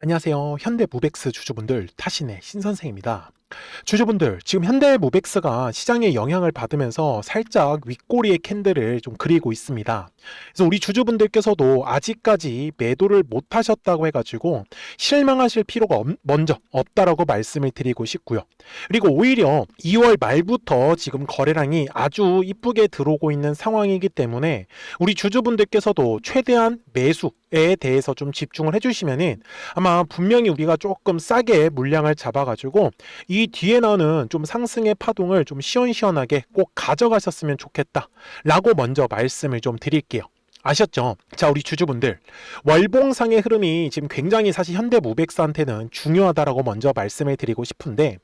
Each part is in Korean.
안녕하세요. 현대무벡스 주주분들, 타신의 신선생입니다. 주주분들, 지금 현대무벡스가 시장에 영향을 받으면서 살짝 윗꼬리의 캔들을 좀 그리고 있습니다. 그래서 우리 주주분들께서도 아직까지 매도를 못 하셨다고 해가지고 실망하실 필요가 먼저 없다라고 말씀을 드리고 싶고요. 그리고 오히려 2월 말부터 지금 거래량이 아주 이쁘게 들어오고 있는 상황이기 때문에 우리 주주분들께서도 최대한 매수에 대해서 좀 집중을 해주시면은 아마 분명히 우리가 조금 싸게 물량을 잡아가지고 이 뒤에 나오는 좀 상승의 파동을 좀 시원시원하게 꼭 가져가셨으면 좋겠다 라고 먼저 말씀을 좀 드릴게요. 아셨죠? 자, 우리 주주분들, 월봉상의 흐름이 지금 굉장히 사실 현대무벡스한테는 중요하다라고 먼저 말씀을 드리고 싶은데,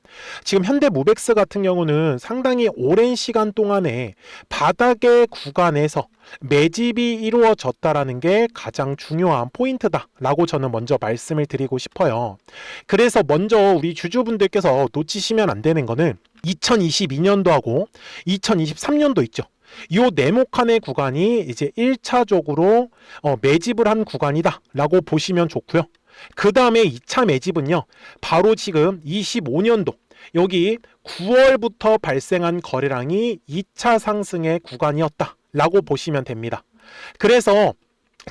지금 현대무벡스 같은 경우는 상당히 오랜 시간 동안에 바닥의 구간에서 매집이 이루어졌다라는 게 가장 중요한 포인트다라고 저는 먼저 말씀을 드리고 싶어요. 그래서 먼저 우리 주주분들께서 놓치시면 안 되는 거는 2022년도하고 2023년도 있죠. 요 네모칸의 구간이 이제 1차적으로 매집을 한 구간이다 라고 보시면 좋고요. 그 다음에 2차 매집은요, 바로 지금 25년도 여기 9월부터 발생한 거래량이 2차 상승의 구간이었다 라고 보시면 됩니다. 그래서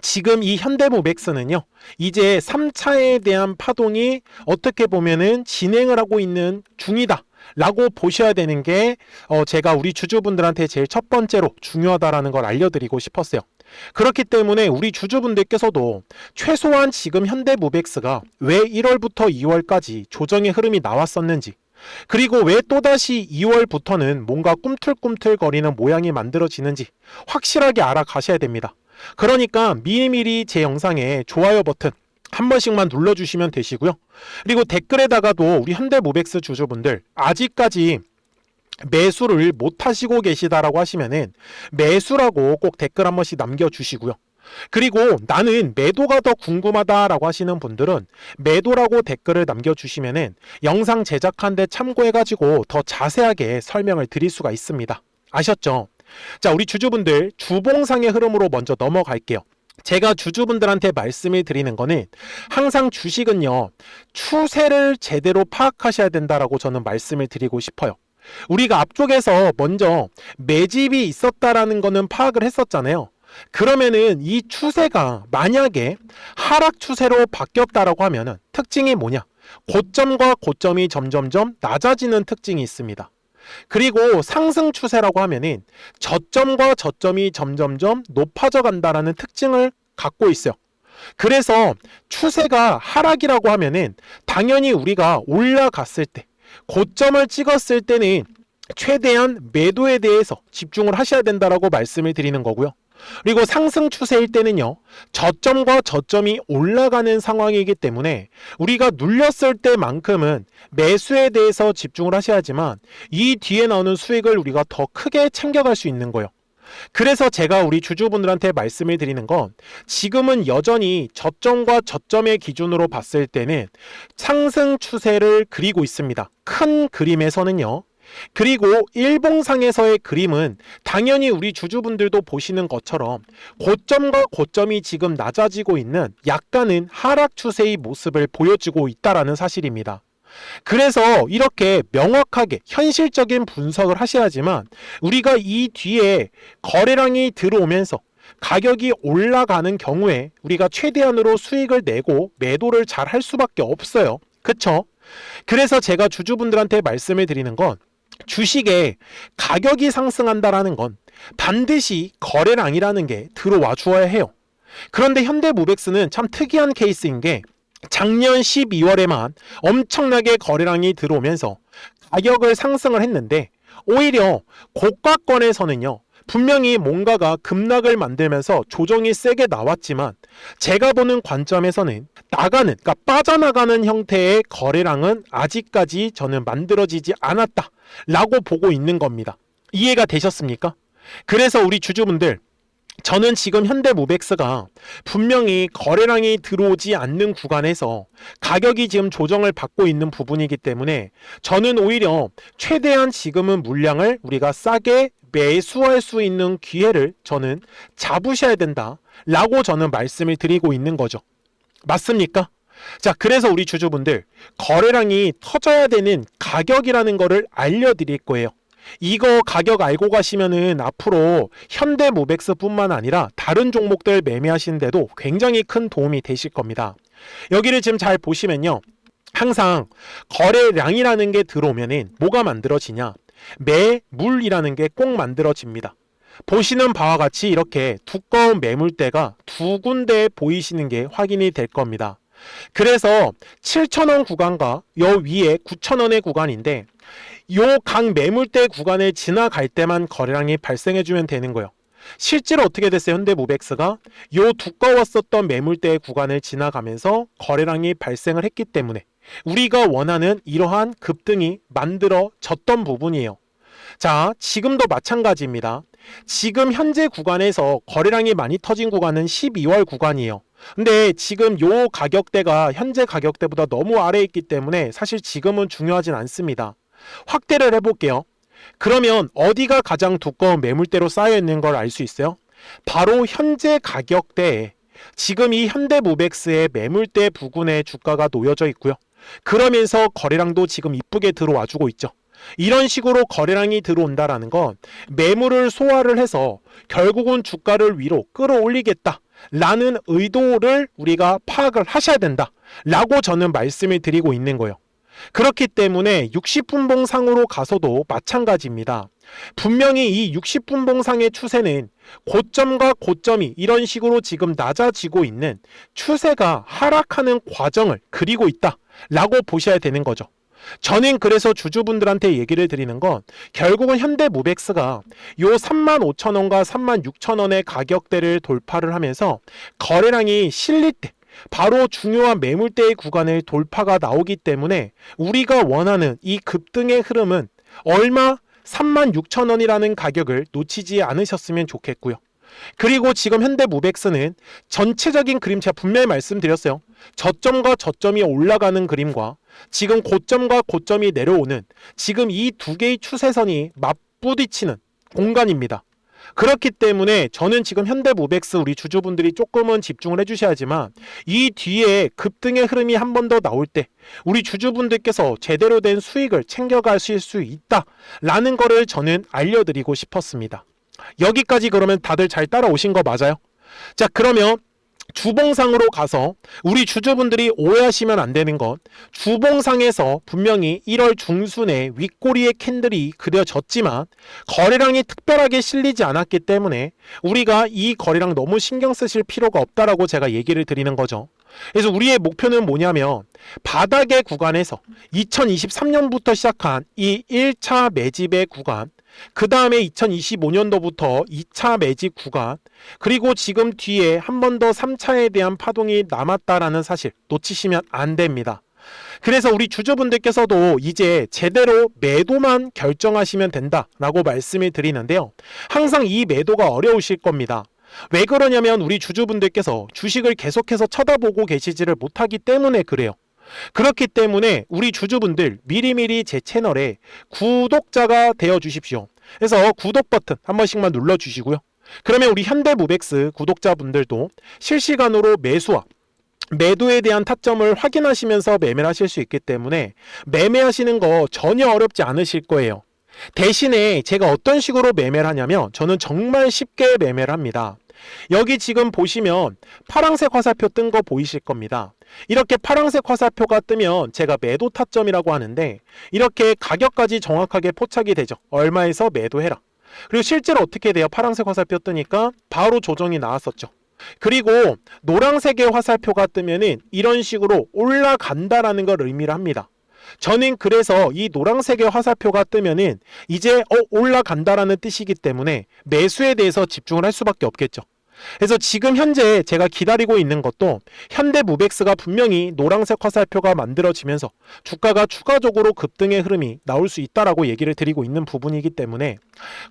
지금 이 현대무벡스는요, 이제 3차에 대한 파동이 어떻게 보면은 진행을 하고 있는 중이다 라고 보셔야 되는 게 제가 우리 주주분들한테 제일 첫 번째로 중요하다라는 걸 알려드리고 싶었어요. 그렇기 때문에 우리 주주분들께서도 최소한 지금 현대무벡스가 왜 1월부터 2월까지 조정의 흐름이 나왔었는지, 그리고 왜 또다시 2월부터는 뭔가 꿈틀꿈틀거리는 모양이 만들어지는지 확실하게 알아가셔야 됩니다. 그러니까 미리미리 제 영상에 좋아요 버튼 한 번씩만 눌러주시면 되시고요. 그리고 댓글에다가도 우리 현대무벡스 주주분들 아직까지 매수를 못 하시고 계시다라고 하시면은 매수라고 꼭 댓글 한 번씩 남겨주시고요. 그리고 나는 매도가 더 궁금하다라고 하시는 분들은 매도라고 댓글을 남겨주시면은 영상 제작하는데 참고해가지고 더 자세하게 설명을 드릴 수가 있습니다. 아셨죠? 자, 우리 주주분들 주봉상의 흐름으로 먼저 넘어갈게요. 제가 주주분들한테 말씀을 드리는 거는 항상 주식은요, 추세를 제대로 파악하셔야 된다라고 저는 말씀을 드리고 싶어요. 우리가 앞쪽에서 먼저 매집이 있었다라는 거는 파악을 했었잖아요. 그러면은 이 추세가 만약에 하락 추세로 바뀌었다라고 하면은 특징이 뭐냐? 고점과 고점이 점점점 낮아지는 특징이 있습니다. 그리고 상승 추세라고 하면은 저점과 저점이 점점점 높아져 간다라는 특징을 갖고 있어요. 그래서 추세가 하락이라고 하면은 당연히 우리가 올라갔을 때 고점을 찍었을 때는 최대한 매도에 대해서 집중을 하셔야 된다라고 말씀을 드리는 거고요. 그리고 상승 추세일 때는요, 저점과 저점이 올라가는 상황이기 때문에 우리가 눌렸을 때만큼은 매수에 대해서 집중을 하셔야지만 이 뒤에 나오는 수익을 우리가 더 크게 챙겨갈 수 있는 거예요. 그래서 제가 우리 주주분들한테 말씀을 드리는 건 지금은 여전히 저점과 저점의 기준으로 봤을 때는 상승 추세를 그리고 있습니다. 큰 그림에서는요. 그리고 일봉상에서의 그림은 당연히 우리 주주분들도 보시는 것처럼 고점과 고점이 지금 낮아지고 있는 약간은 하락 추세의 모습을 보여주고 있다라는 사실입니다. 그래서 이렇게 명확하게 현실적인 분석을 하셔야지만 우리가 이 뒤에 거래량이 들어오면서 가격이 올라가는 경우에 우리가 최대한으로 수익을 내고 매도를 잘 할 수밖에 없어요. 그쵸? 그래서 제가 주주분들한테 말씀을 드리는 건 주식에 가격이 상승한다라는 건 반드시 거래량이라는 게 들어와 주어야 해요. 그런데 현대무벡스는 참 특이한 케이스인 게 작년 12월에만 엄청나게 거래량이 들어오면서 가격을 상승을 했는데 오히려 고가권에서는요, 분명히 뭔가가 급락을 만들면서 조정이 세게 나왔지만 제가 보는 관점에서는 그러니까 빠져나가는 형태의 거래량은 아직까지 저는 만들어지지 않았다 라고 보고 있는 겁니다. 이해가 되셨습니까? 그래서 우리 주주분들, 저는 지금 현대무벡스가 분명히 거래량이 들어오지 않는 구간에서 가격이 지금 조정을 받고 있는 부분이기 때문에 저는 오히려 최대한 지금은 물량을 우리가 싸게 매수할 수 있는 기회를 저는 잡으셔야 된다 라고 저는 말씀을 드리고 있는 거죠. 맞습니까? 자, 그래서 우리 주주분들 거래량이 터져야 되는 가격이라는 거를 알려드릴 거예요. 이거 가격 알고 가시면은 앞으로 현대모백스 뿐만 아니라 다른 종목들 매매하시는데도 굉장히 큰 도움이 되실 겁니다. 여기를 지금 잘 보시면요, 항상 거래량이라는 게 들어오면은 뭐가 만들어지냐, 매물이라는 게 꼭 만들어집니다. 보시는 바와 같이 이렇게 두꺼운 매물대가 두 군데 보이시는 게 확인이 될 겁니다. 그래서 7,000원 구간과 요 위에 9,000원의 구간인데, 요 각 매물대 구간을 지나갈 때만 거래량이 발생해주면 되는 거예요. 실제로 어떻게 됐어요? 현대모백스가 요 두꺼웠었던 매물대 구간을 지나가면서 거래량이 발생을 했기 때문에 우리가 원하는 이러한 급등이 만들어졌던 부분이에요. 자, 지금도 마찬가지입니다. 지금 현재 구간에서 거래량이 많이 터진 구간은 12월 구간이에요. 근데 지금 요 가격대가 현재 가격대보다 너무 아래에 있기 때문에 사실 지금은 중요하진 않습니다. 확대를 해볼게요. 그러면 어디가 가장 두꺼운 매물대로 쌓여 있는 걸 알 수 있어요? 바로 현재 가격대에 지금 이 현대모백스의 매물대 부근에 주가가 놓여져 있고요. 그러면서 거래량도 지금 이쁘게 들어와 주고 있죠. 이런 식으로 거래량이 들어온다라는 건 매물을 소화를 해서 결국은 주가를 위로 끌어올리겠다 라는 의도를 우리가 파악을 하셔야 된다 라고 저는 말씀을 드리고 있는 거예요. 그렇기 때문에 60분봉 상으로 가서도 마찬가지입니다. 분명히 이 60분봉 상의 추세는 고점과 고점이 이런 식으로 지금 낮아지고 있는 추세가 하락하는 과정을 그리고 있다 라고 보셔야 되는 거죠. 저는 그래서 주주분들한테 얘기를 드리는 건 결국은 현대모백스가 요 35,000원과 36,000원의 가격대를 돌파를 하면서 거래량이 실릴 때 바로 중요한 매물대의 구간을 돌파가 나오기 때문에 우리가 원하는 이 급등의 흐름은 얼마? 36,000원이라는 가격을 놓치지 않으셨으면 좋겠고요. 그리고 지금 현대모백스는 전체적인 그림 제가 분명히 말씀드렸어요. 저점과 저점이 올라가는 그림과 지금 고점과 고점이 내려오는 지금 이 두 개의 추세선이 맞부딪히는 공간입니다. 그렇기 때문에 저는 지금 현대모백스 우리 주주분들이 조금은 집중을 해주셔야지만 이 뒤에 급등의 흐름이 한 번 더 나올 때 우리 주주분들께서 제대로 된 수익을 챙겨가실 수 있다라는 거를 저는 알려드리고 싶었습니다. 여기까지 그러면 다들 잘 따라오신 거 맞아요? 자, 그러면 주봉상으로 가서 우리 주주분들이 오해하시면 안 되는 건 주봉상에서 분명히 1월 중순에 윗꼬리의 캔들이 그려졌지만 거래량이 특별하게 실리지 않았기 때문에 우리가 이 거래량 너무 신경 쓰실 필요가 없다라고 제가 얘기를 드리는 거죠. 그래서 우리의 목표는 뭐냐면 바닥의 구간에서 2023년부터 시작한 이 1차 매집의 구간, 그 다음에 2025년도부터 2차 매집 구간, 그리고 지금 뒤에 한 번 더 3차에 대한 파동이 남았다라는 사실 놓치시면 안 됩니다. 그래서 우리 주주분들께서도 이제 제대로 매도만 결정하시면 된다라고 말씀을 드리는데요. 항상 이 매도가 어려우실 겁니다. 왜 그러냐면 우리 주주분들께서 주식을 계속해서 쳐다보고 계시지를 못하기 때문에 그래요. 그렇기 때문에 우리 주주분들 미리미리 제 채널에 구독자가 되어 주십시오. 그래서 구독 버튼 한 번씩만 눌러 주시고요. 그러면 우리 현대모백스 구독자분들도 실시간으로 매수와 매도에 대한 타점을 확인하시면서 매매를 하실 수 있기 때문에 매매하시는 거 전혀 어렵지 않으실 거예요. 대신에 제가 어떤 식으로 매매를 하냐면 저는 정말 쉽게 매매를 합니다. 여기 지금 보시면 파란색 화살표 뜬 거 보이실 겁니다. 이렇게 파란색 화살표가 뜨면 제가 매도 타점이라고 하는데 이렇게 가격까지 정확하게 포착이 되죠. 얼마에서 매도해라. 그리고 실제로 어떻게 돼요? 파란색 화살표 뜨니까 바로 조정이 나왔었죠. 그리고 노란색의 화살표가 뜨면은 이런 식으로 올라간다라는 걸 의미를 합니다. 저는 그래서 이 노란색의 화살표가 뜨면은 이제 올라간다라는 뜻이기 때문에 매수에 대해서 집중을 할 수밖에 없겠죠. 그래서 지금 현재 제가 기다리고 있는 것도 현대모백스가 분명히 노란색 화살표가 만들어지면서 주가가 추가적으로 급등의 흐름이 나올 수 있다라고 얘기를 드리고 있는 부분이기 때문에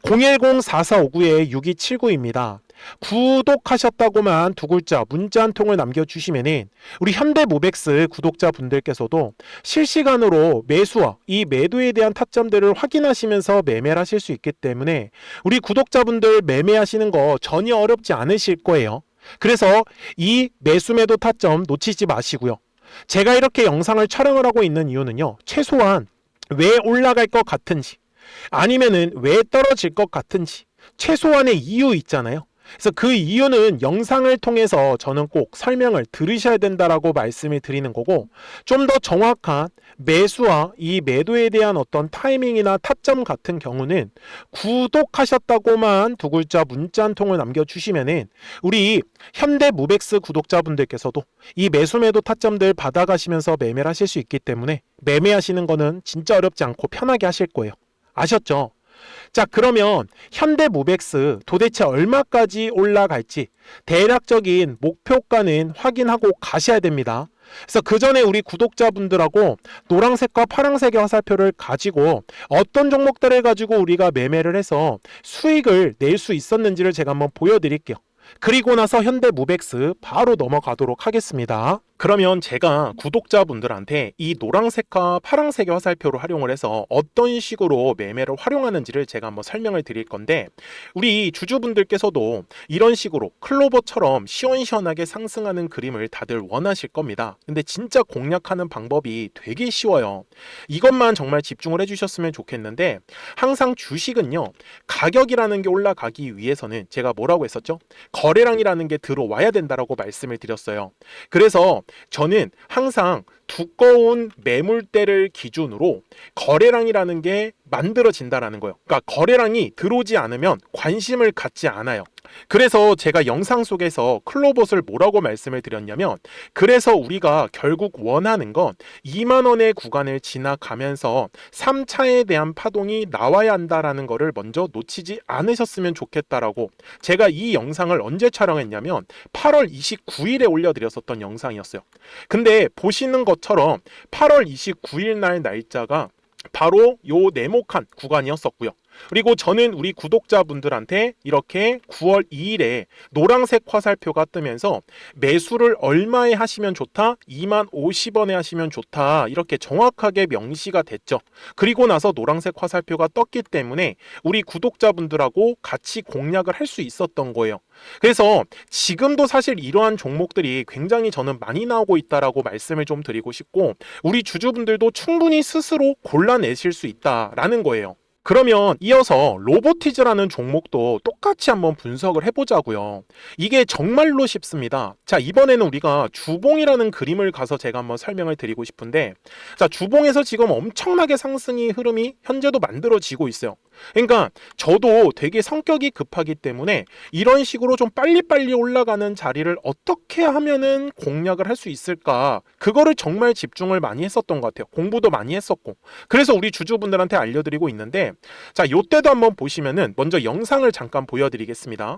010-4459-6279입니다. 구독하셨다고만 두 글자 문자 한 통을 남겨주시면은 우리 현대모백스 구독자분들께서도 실시간으로 매수와 이 매도에 대한 타점들을 확인하시면서 매매를 하실 수 있기 때문에 우리 구독자분들 매매하시는 거 전혀 어렵지 않으실 거예요. 그래서 이 매수 매도 타점 놓치지 마시고요. 제가 이렇게 영상을 촬영을 하고 있는 이유는요, 최소한 왜 올라갈 것 같은지, 아니면은 왜 떨어질 것 같은지, 최소한의 이유 있잖아요. 그래서 그 이유는 영상을 통해서 저는 꼭 설명을 들으셔야 된다라고 말씀을 드리는 거고, 좀 더 정확한 매수와 이 매도에 대한 어떤 타이밍이나 타점 같은 경우는 구독하셨다고만 두 글자 문자 한 통을 남겨주시면은 우리 현대무백스 구독자분들께서도 이 매수 매도 타점들 받아가시면서 매매를 하실 수 있기 때문에 매매하시는 거는 진짜 어렵지 않고 편하게 하실 거예요. 아셨죠? 자, 그러면 현대무백스 도대체 얼마까지 올라갈지 대략적인 목표가는 확인하고 가셔야 됩니다. 그래서 그 전에 우리 구독자분들하고 노란색과 파란색의 화살표를 가지고 어떤 종목들을 가지고 우리가 매매를 해서 수익을 낼 수 있었는지를 제가 한번 보여드릴게요. 그리고 나서 현대무백스 바로 넘어가도록 하겠습니다. 그러면 제가 구독자분들한테 이 노란색과 파란색의 화살표를 활용을 해서 어떤 식으로 매매를 활용하는지를 제가 한번 설명을 드릴 건데, 우리 주주분들께서도 이런 식으로 클로버처럼 시원시원하게 상승하는 그림을 다들 원하실 겁니다. 근데 진짜 공략하는 방법이 되게 쉬워요. 이것만 정말 집중을 해주셨으면 좋겠는데, 항상 주식은요, 가격이라는 게 올라가기 위해서는 제가 뭐라고 했었죠? 거래량이라는 게 들어와야 된다라고 말씀을 드렸어요. 그래서 저는 항상 두꺼운 매물대를 기준으로 거래량이라는 게 만들어진다라는 거예요. 그러니까 거래량이 들어오지 않으면 관심을 갖지 않아요. 그래서 제가 영상 속에서 클로봇을 뭐라고 말씀을 드렸냐면, 그래서 우리가 결국 원하는 건 2만 원의 구간을 지나가면서 3차에 대한 파동이 나와야 한다라는 거를 먼저 놓치지 않으셨으면 좋겠다라고, 제가 이 영상을 언제 촬영했냐면 8월 29일에 올려드렸었던 영상이었어요. 근데 보시는 것처럼 8월 29일 날 날짜가 바로 요 네모칸 구간이었었고요. 그리고 저는 우리 구독자분들한테 이렇게 9월 2일에 노란색 화살표가 뜨면서 매수를 얼마에 하시면 좋다? 2만 50원에 하시면 좋다. 이렇게 정확하게 명시가 됐죠. 그리고 나서 노란색 화살표가 떴기 때문에 우리 구독자분들하고 같이 공략을 할 수 있었던 거예요. 그래서 지금도 사실 이러한 종목들이 굉장히 저는 많이 나오고 있다라고 말씀을 좀 드리고 싶고, 우리 주주분들도 충분히 스스로 골라내실 수 있다라는 거예요. 그러면 이어서 로보티즈라는 종목도 똑같이 한번 분석을 해보자고요. 이게 정말로 쉽습니다. 자, 이번에는 우리가 주봉이라는 그림을 가서 제가 한번 설명을 드리고 싶은데, 자, 주봉에서 지금 엄청나게 상승이 흐름이 현재도 만들어지고 있어요. 그러니까 저도 되게 성격이 급하기 때문에 이런 식으로 좀 빨리빨리 올라가는 자리를 어떻게 하면은 공략을 할 수 있을까, 그거를 정말 집중을 많이 했었던 것 같아요. 공부도 많이 했었고. 그래서 우리 주주분들한테 알려드리고 있는데, 자, 요때도 한번 보시면은 먼저 영상을 잠깐 보여드리겠습니다.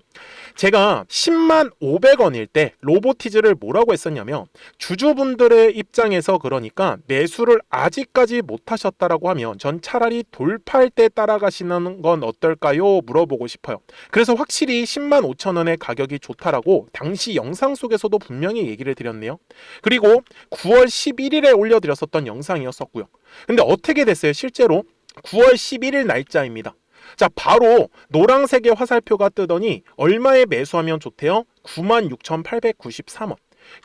제가 10만 500원일 때 로보티즈를 뭐라고 했었냐면, 주주분들의 입장에서 그러니까 매수를 아직까지 못 하셨다라고 하면 전 차라리 돌파할 때 따라가시는 건 어떨까요? 물어보고 싶어요. 그래서 확실히 10만 5천 원의 가격이 좋다라고 당시 영상 속에서도 분명히 얘기를 드렸네요. 그리고 9월 11일에 올려드렸었던 영상이었었고요. 근데 어떻게 됐어요? 실제로 9월 11일 날짜입니다. 자, 바로 노란색의 화살표가 뜨더니 얼마에 매수하면 좋대요? 96,893원.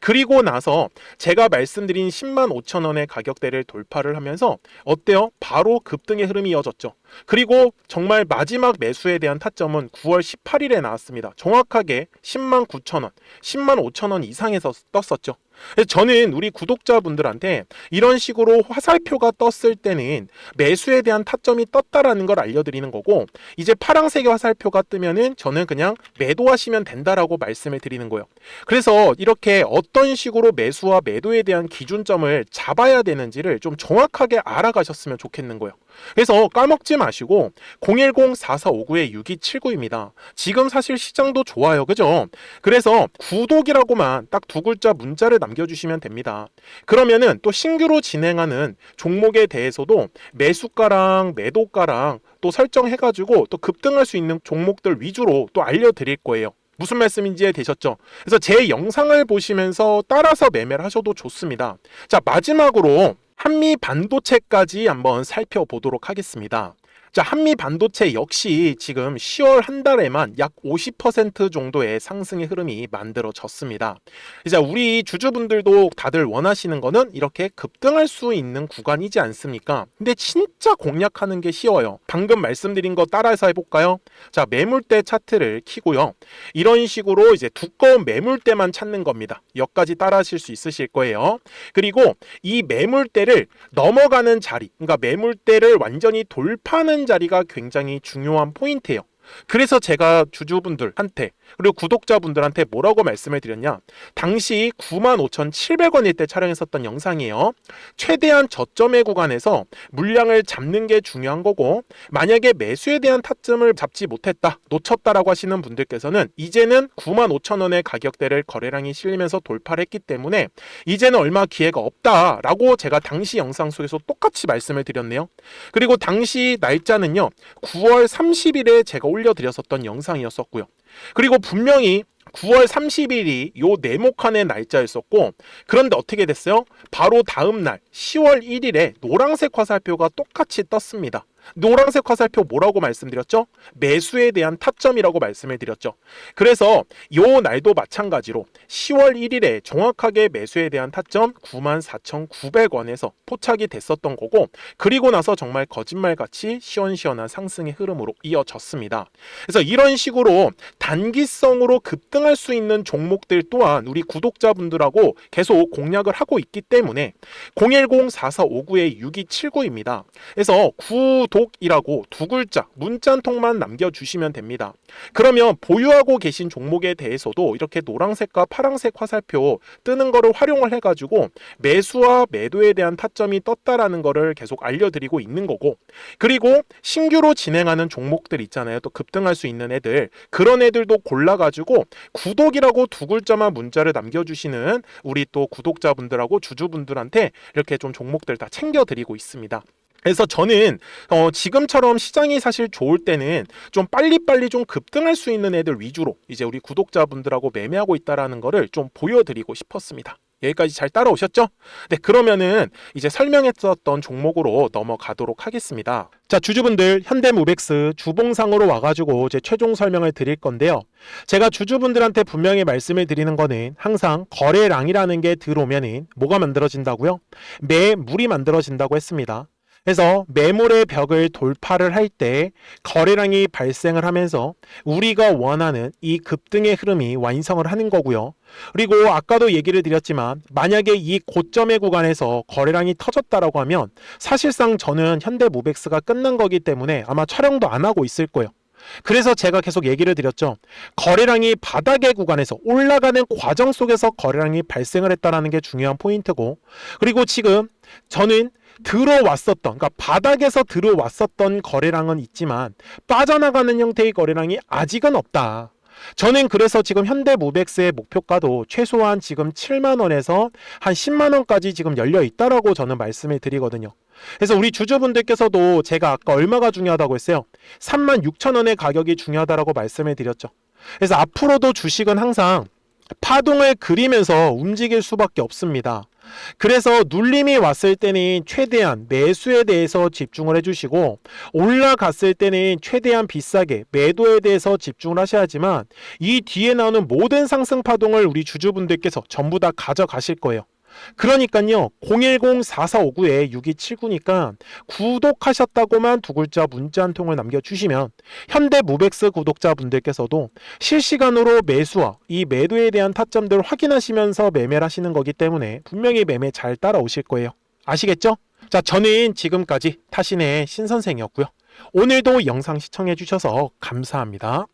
그리고 나서 제가 말씀드린 10만 5천 원의 가격대를 돌파를 하면서 어때요? 바로 급등의 흐름이 이어졌죠. 그리고 정말 마지막 매수에 대한 타점은 9월 18일에 나왔습니다. 정확하게 10만 9천 원, 10만 5천 원 이상에서 떴었죠. 그래서 저는 우리 구독자분들한테 이런 식으로 화살표가 떴을 때는 매수에 대한 타점이 떴다라는 걸 알려드리는 거고, 이제 파란색의 화살표가 뜨면은 저는 그냥 매도하시면 된다라고 말씀을 드리는 거예요. 그래서 이렇게 어떤 식으로 매수와 매도에 대한 기준점을 잡아야 되는지를 좀 정확하게 알아가셨으면 좋겠는 거예요. 그래서 까먹지 마시고 010-4459-6279입니다. 지금 사실 시장도 좋아요, 그죠? 그래서 구독이라고만 딱 두 글자 문자를 남겨주시면 됩니다. 그러면은 또 신규로 진행하는 종목에 대해서도 매수가랑 매도가랑 또 설정해가지고 또 급등할 수 있는 종목들 위주로 또 알려드릴 거예요. 무슨 말씀인지 이해되셨죠? 그래서 제 영상을 보시면서 따라서 매매를 하셔도 좋습니다. 자, 마지막으로 한미 반도체까지 한번 살펴보도록 하겠습니다. 자, 한미 반도체 역시 지금 10월 한 달에만 약 50% 정도의 상승의 흐름이 만들어졌습니다. 이제 우리 주주분들도 다들 원하시는 거는 이렇게 급등할 수 있는 구간이지 않습니까? 근데 진짜 공략하는 게 쉬워요. 방금 말씀드린 거 따라해서 해볼까요? 자, 매물대 차트를 켜고요. 이런 식으로 이제 두꺼운 매물대만 찾는 겁니다. 여기까지 따라하실 수 있으실 거예요. 그리고 이 매물대를 넘어가는 자리, 그러니까 매물대를 완전히 돌파하는 자리가 굉장히 중요한 포인트예요. 그래서 제가 주주분들한테 그리고 구독자분들한테 뭐라고 말씀을 드렸냐, 당시 95,700원일 때 촬영했었던 영상이에요. 최대한 저점의 구간에서 물량을 잡는 게 중요한 거고, 만약에 매수에 대한 타점을 잡지 못했다, 놓쳤다라고 하시는 분들께서는 이제는 95,000원의 가격대를 거래량이 실리면서 돌파를 했기 때문에 이제는 얼마 기회가 없다라고 제가 당시 영상 속에서 똑같이 말씀을 드렸네요. 그리고 당시 날짜는요, 9월 30일에 제가 올려드렸었던 영상이었었고요. 그리고 분명히 9월 30일이 요 네모칸의 날짜였었고, 그런데 어떻게 됐어요? 바로 다음 날 10월 1일에 노란색 화살표가 똑같이 떴습니다. 노란색 화살표 뭐라고 말씀드렸죠? 매수에 대한 타점이라고 말씀을 드렸죠. 그래서 요 날도 마찬가지로 10월 1일에 정확하게 매수에 대한 타점 94,900원에서 포착이 됐었던 거고, 그리고 나서 정말 거짓말같이 시원시원한 상승의 흐름으로 이어졌습니다. 그래서 이런 식으로 단기성으로 급등할 수 있는 종목들 또한 우리 구독자분들하고 계속 공략을 하고 있기 때문에 010-4459-6279입니다. 그래서 구독이라고 두 글자 문자 한 통만 남겨주시면 됩니다. 그러면 보유하고 계신 종목에 대해서도 이렇게 노란색과 파란색 화살표 뜨는 거를 활용을 해가지고 매수와 매도에 대한 타점이 떴다라는 거를 계속 알려드리고 있는 거고, 그리고 신규로 진행하는 종목들 있잖아요. 또 급등할 수 있는 애들, 그런 애들도 골라가지고 구독이라고 두 글자만 문자를 남겨주시는 우리 또 구독자분들하고 주주분들한테 이렇게 좀 종목들 다 챙겨드리고 있습니다. 그래서 저는 지금처럼 시장이 사실 좋을 때는 좀 빨리빨리 좀 급등할 수 있는 애들 위주로 이제 우리 구독자분들하고 매매하고 있다라는 거를 좀 보여드리고 싶었습니다. 여기까지 잘 따라오셨죠? 네, 그러면은 이제 설명했었던 종목으로 넘어가도록 하겠습니다. 자, 주주분들, 현대모백스 주봉상으로 와가지고 제 최종 설명을 드릴 건데요. 제가 주주분들한테 분명히 말씀을 드리는 거는 항상 거래량이라는 게 들어오면은 뭐가 만들어진다고요? 매물이 만들어진다고 했습니다. 그래서 매물의 벽을 돌파를 할 때 거래량이 발생을 하면서 우리가 원하는 이 급등의 흐름이 완성을 하는 거고요. 그리고 아까도 얘기를 드렸지만 만약에 이 고점의 구간에서 거래량이 터졌다라고 하면 사실상 저는 현대모백스가 끝난 거기 때문에 아마 촬영도 안 하고 있을 거예요. 그래서 제가 계속 얘기를 드렸죠. 거래량이 바닥의 구간에서 올라가는 과정 속에서 거래량이 발생을 했다는 게 중요한 포인트고, 그리고 지금 저는 들어왔었던, 그러니까 바닥에서 들어왔었던 거래량은 있지만 빠져나가는 형태의 거래량이 아직은 없다. 저는 그래서 지금 현대모백스의 목표가도 최소한 지금 7만원에서 한 10만원까지 지금 열려 있다라고 저는 말씀을 드리거든요. 그래서 우리 주주분들께서도 제가 아까 얼마가 중요하다고 했어요? 36,000원의 가격이 중요하다라고 말씀을 드렸죠. 그래서 앞으로도 주식은 항상 파동을 그리면서 움직일 수밖에 없습니다. 그래서 눌림이 왔을 때는 최대한 매수에 대해서 집중을 해주시고, 올라갔을 때는 최대한 비싸게 매도에 대해서 집중을 하셔야지만 이 뒤에 나오는 모든 상승 파동을 우리 주주분들께서 전부 다 가져가실 거예요. 그러니까요, 010-4459-6279니까 구독하셨다고만 두 글자 문자 한 통을 남겨주시면 현대모백스 구독자분들께서도 실시간으로 매수와 이 매도에 대한 타점들을 확인하시면서 매매를 하시는 거기 때문에 분명히 매매 잘 따라오실 거예요. 아시겠죠? 자, 저는 지금까지 타신의 신선생이었고요. 오늘도 영상 시청해 주셔서 감사합니다.